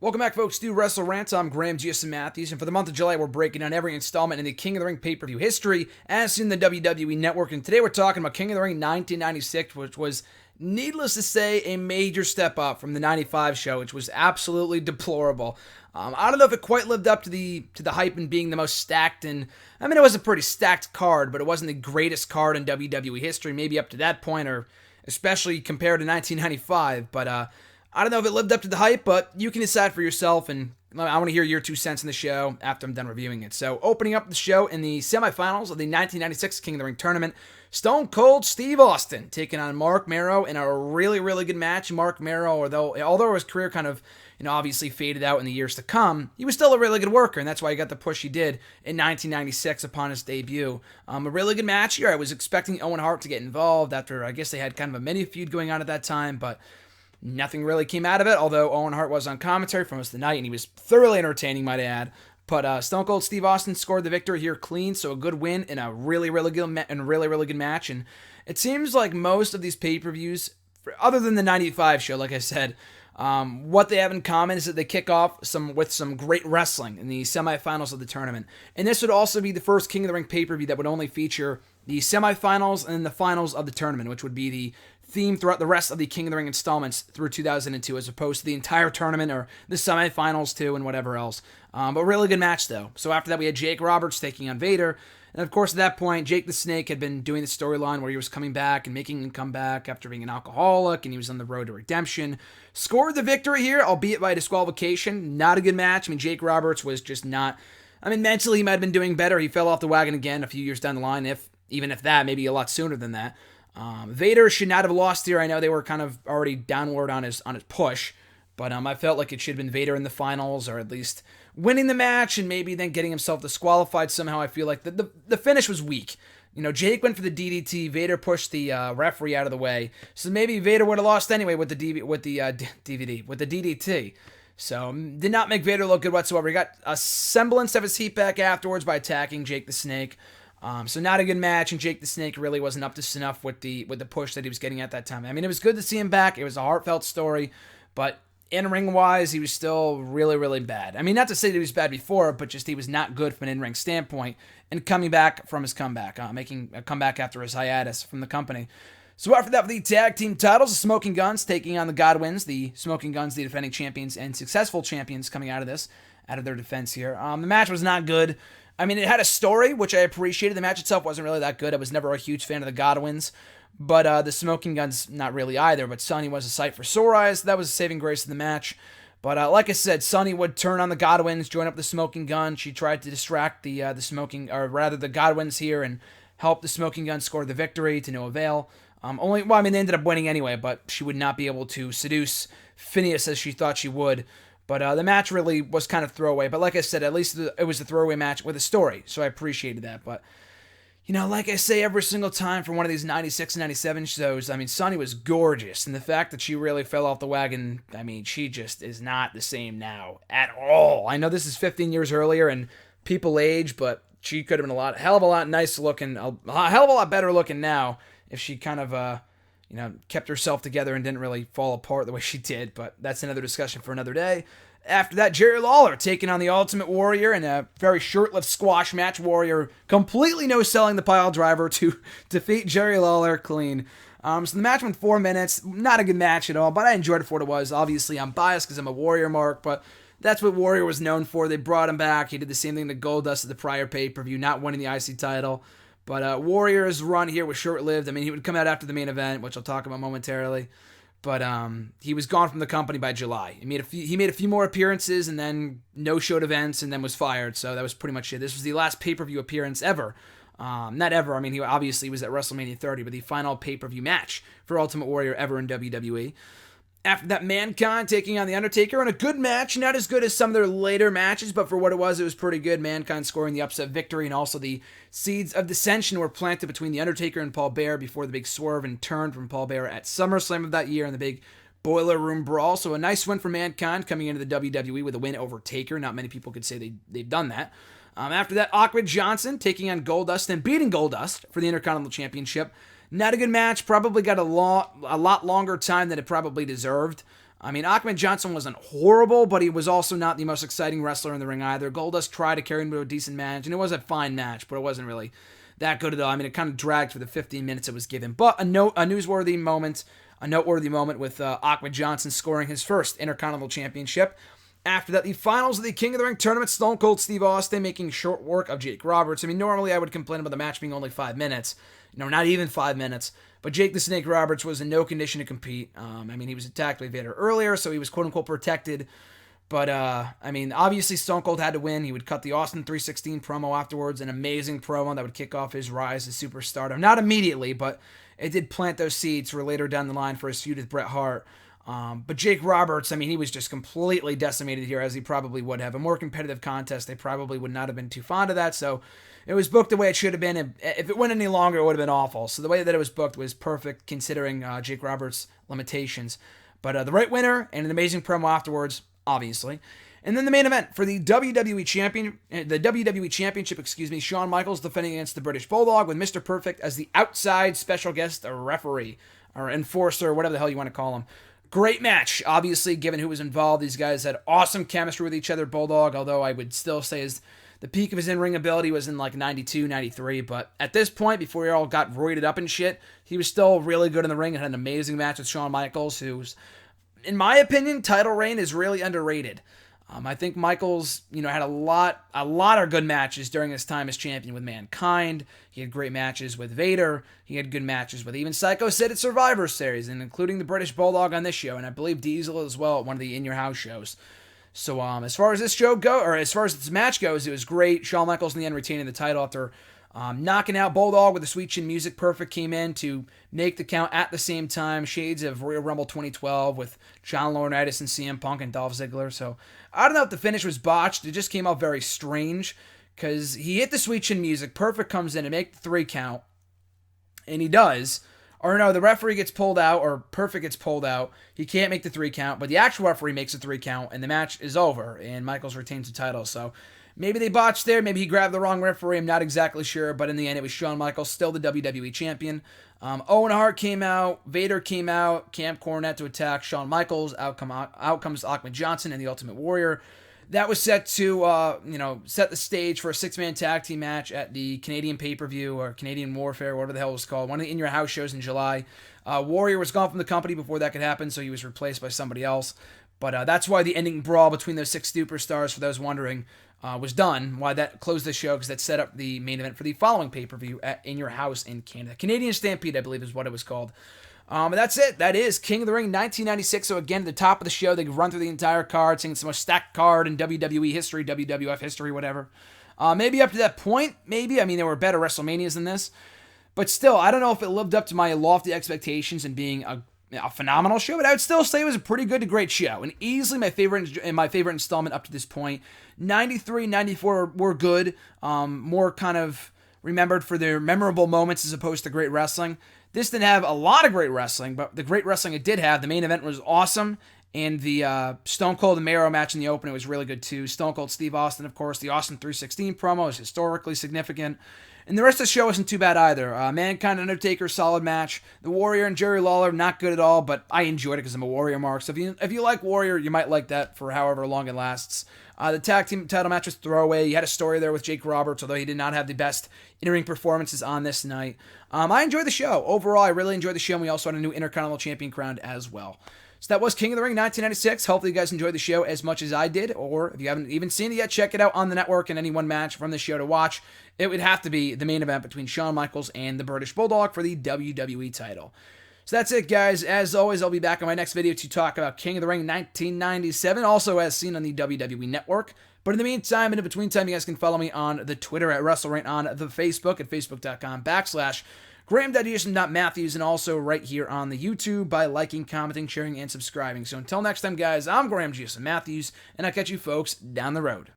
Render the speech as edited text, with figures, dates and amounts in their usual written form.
Welcome back, folks, to WrestleRant. I'm Graham Giuseppe Matthews, and for the month of July, we're breaking down every installment in the King of the Ring pay-per-view history as seen in the WWE Network. And today we're talking about King of the Ring 1996, which was, needless to say, a major step up from the 95 show, which was absolutely deplorable. I don't know if it quite lived up to the hype and being the most stacked, and I mean, it was a pretty stacked card, but it wasn't the greatest card in WWE history, maybe up to that point, or especially compared to 1995, but I don't know if it lived up to the hype, but you can decide for yourself, and I want to hear your 2 cents in the show after I'm done reviewing it. So, opening up the show in the semifinals of the 1996 King of the Ring tournament, Stone Cold Steve Austin taking on Marc Mero in a really, really good match. Marc Mero, although his career kind of, obviously faded out in the years to come, he was still a really good worker, and that's why he got the push he did in 1996 upon his debut. A really good match here. I was expecting Owen Hart to get involved after, I guess they had kind of a mini feud going on at that time, but nothing really came out of it, although Owen Hart was on commentary for most of the night, and he was thoroughly entertaining, might I add. But Stone Cold Steve Austin scored the victory here clean, so a good win in a really, really good match. And it seems like most of these pay-per-views, other than the 95 show, like I said, what they have in common is that they kick off with some great wrestling in the semifinals of the tournament. And this would also be the first King of the Ring pay-per-view that would only feature the semifinals and the finals of the tournament, which would be the theme throughout the rest of the King of the Ring installments through 2002, as opposed to the entire tournament or the semifinals too and whatever else. But really good match though. So after that, we had Jake Roberts taking on Vader. And of course, at that point, Jake the Snake had been doing the storyline where he was coming back and making a comeback after being an alcoholic, and he was on the road to redemption. Scored the victory here, albeit by disqualification. Not a good match. I mean, Jake Roberts was just not... mentally he might have been doing better. He fell off the wagon again a few years down the line, even if that, maybe a lot sooner than that. Vader should not have lost here. I know they were kind of already downward on his push, but I felt like it should have been Vader in the finals, or at least winning the match and maybe then getting himself disqualified somehow. I feel like the finish was weak. Jake went for the DDT. Vader pushed the referee out of the way, so maybe Vader would have lost anyway with the DDT. So did not make Vader look good whatsoever. He got a semblance of his heat back afterwards by attacking Jake the Snake. So not a good match, and Jake the Snake really wasn't up to snuff with the push that he was getting at that time. I mean, it was good to see him back. It was a heartfelt story, but in-ring wise, he was still really, really bad. I mean, not to say that he was bad before, but just he was not good from an in-ring standpoint, and coming back from his comeback, making a comeback after his hiatus from the company. So after that, for the tag team titles, the Smoking Guns taking on the Godwins. The Smoking Guns, the defending champions and successful champions, coming out of their defense here. The match was not good. I mean, it had a story, which I appreciated. The match itself wasn't really that good. I was never a huge fan of the Godwins, but the Smoking Guns, not really either. But Sonny was a sight for sore eyes. That was a saving grace of the match. But like I said, Sonny would turn on the Godwins, join up the Smoking Gun. She tried to distract the Godwins here and help the Smoking Gun score the victory to no avail. They ended up winning anyway, but she would not be able to seduce Phineas as she thought she would. But the match really was kind of throwaway. But like I said, at least it was a throwaway match with a story, so I appreciated that. But, like I say every single time for one of these 96 and 97 shows, I mean, Sonny was gorgeous. And the fact that she really fell off the wagon, I mean, she just is not the same now at all. I know this is 15 years earlier and people age, but she could have been a hell of a lot nicer looking, a hell of a lot better looking now if she kind of, kept herself together and didn't really fall apart the way she did, but that's another discussion for another day. After that, Jerry Lawler taking on the Ultimate Warrior in a very short-lived squash match. Warrior completely no-selling the pile driver to defeat Jerry Lawler clean. So the match went 4 minutes. Not a good match at all, but I enjoyed it for what it was. Obviously, I'm biased because I'm a Warrior mark, but that's what Warrior was known for. They brought him back. He did the same thing to Goldust at the prior pay-per-view, not winning the IC title. But Warrior's run here was short-lived. I mean, he would come out after the main event, which I'll talk about momentarily. But he was gone from the company by July. He made a few more appearances and then no-showed events and then was fired. So that was pretty much it. This was the last pay-per-view appearance ever. Not ever. I mean, he obviously was at WrestleMania 30, but the final pay-per-view match for Ultimate Warrior ever in WWE. After that, Mankind taking on The Undertaker in a good match. Not as good as some of their later matches, but for what it was pretty good. Mankind scoring the upset victory, and also the seeds of dissension were planted between The Undertaker and Paul Bearer before the big swerve and turn from Paul Bearer at SummerSlam of that year and the big Boiler Room Brawl. So a nice win for Mankind coming into the WWE with a win over Taker. Not many people could say they've done that. After that, Aqua Johnson taking on Goldust and beating Goldust for the Intercontinental Championship. Not a good match. Probably got a lot longer time than it probably deserved. I mean, Ahmed Johnson wasn't horrible, but he was also not the most exciting wrestler in the ring either. Goldust tried to carry him to a decent match, and it was a fine match, but it wasn't really that good at all. I mean, it kind of dragged for the 15 minutes it was given. But a noteworthy moment with Ahmed Johnson scoring his first Intercontinental Championship. After that, the finals of the King of the Ring tournament, Stone Cold Steve Austin making short work of Jake Roberts. I mean, normally I would complain about the match being only 5 minutes. Not even 5 minutes. But Jake the Snake Roberts was in no condition to compete. I mean, he was attacked by Vader earlier, so he was quote-unquote protected. But, I mean, obviously Stone Cold had to win. He would cut the Austin 316 promo afterwards, an amazing promo that would kick off his rise to superstardom. Not immediately, but it did plant those seeds for later down the line for his feud with Bret Hart. But Jake Roberts, I mean, he was just completely decimated here, as he probably would have. A more competitive contest, they probably would not have been too fond of that, so it was booked the way it should have been. If it went any longer, it would have been awful. So the way that it was booked was perfect, considering Jake Roberts' limitations. But the right winner, and an amazing promo afterwards, obviously. And then the main event for the WWE Championship, Shawn Michaels defending against the British Bulldog with Mr. Perfect as the outside special guest referee, or enforcer, whatever the hell you want to call him. Great match, obviously, given who was involved. These guys had awesome chemistry with each other. Bulldog, although I would still say the peak of his in-ring ability was in like 92, 93. But at this point, before he all got roided up and shit, he was still really good in the ring and had an amazing match with Shawn Michaels, who's, in my opinion, title reign is really underrated. I think Michaels, had a lot of good matches during his time as champion with Mankind. He had great matches with Vader. He had good matches with even Psycho Sid at Survivor Series, and including the British Bulldog on this show, and I believe Diesel as well at one of the In Your House shows. So as far as this match goes, it was great. Shawn Michaels in the end retaining the title after knocking out Bulldog with the Sweet Chin Music. Perfect came in to make the count at the same time. Shades of Royal Rumble 2012 with John Laurinaitis and CM Punk and Dolph Ziggler. So I don't know if the finish was botched. It just came out very strange because he hit the Sweet Chin Music. Perfect comes in to make the 3 count, and he does. Or no, the referee gets pulled out, or Perfect gets pulled out. He can't make the 3 count, but the actual referee makes a 3 count, and the match is over, and Michaels retains the title. So maybe they botched there. Maybe he grabbed the wrong referee. I'm not exactly sure, but in the end, it was Shawn Michaels, still the WWE champion. Owen Hart came out. Vader came out. Camp Cornette to attack Shawn Michaels. Out comes Ahmed Johnson and the Ultimate Warrior. That was set to, set the stage for a 6-man tag team match at the Canadian pay-per-view, or Canadian Warfare, whatever the hell it was called, one of the In Your House shows in July. Warrior was gone from the company before that could happen, so he was replaced by somebody else. But that's why the ending brawl between those 6 superstars, for those wondering, was done. Why that closed the show, because that set up the main event for the following pay-per-view at In Your House in Canada. Canadian Stampede, I believe, is what it was called. And that's it. That is King of the Ring 1996. So again, at the top of the show, they run through the entire card, saying it's the most stacked card in WWE history, WWF history, whatever. Maybe up to that point, maybe. I mean, there were better WrestleManias than this. But still, I don't know if it lived up to my lofty expectations and being a phenomenal show, but I would still say it was a pretty good to great show, and easily my favorite installment up to this point. 93, 94 were good, more kind of remembered for their memorable moments as opposed to great wrestling. This didn't have a lot of great wrestling, but the great wrestling it did have, the main event was awesome, and the Stone Cold and Mero match in the opening was really good too. Stone Cold Steve Austin, of course, the Austin 316 promo is historically significant. And the rest of the show isn't too bad either. Mankind and Undertaker, solid match. The Warrior and Jerry Lawler, not good at all, but I enjoyed it because I'm a Warrior mark. So if you like Warrior, you might like that for however long it lasts. The tag team title match was throwaway. You had a story there with Jake Roberts, although he did not have the best in-ring performances on this night. I enjoyed the show. Overall, I really enjoyed the show, and we also had a new Intercontinental Champion crowned as well. So that was King of the Ring 1996. Hopefully you guys enjoyed the show as much as I did, or if you haven't even seen it yet, check it out on the network, and any one match from the show to watch. It would have to be the main event between Shawn Michaels and the British Bulldog for the WWE title. So that's it, guys. As always, I'll be back on my next video to talk about King of the Ring 1997, also as seen on the WWE Network. But in the meantime, and in between time, you guys can follow me on the Twitter at WrestleRant, on the Facebook at facebook.com/Graham.Matthews, and also right here on the YouTube by liking, commenting, sharing, and subscribing. So until next time, guys, I'm Graham Matthews, and I'll catch you folks down the road.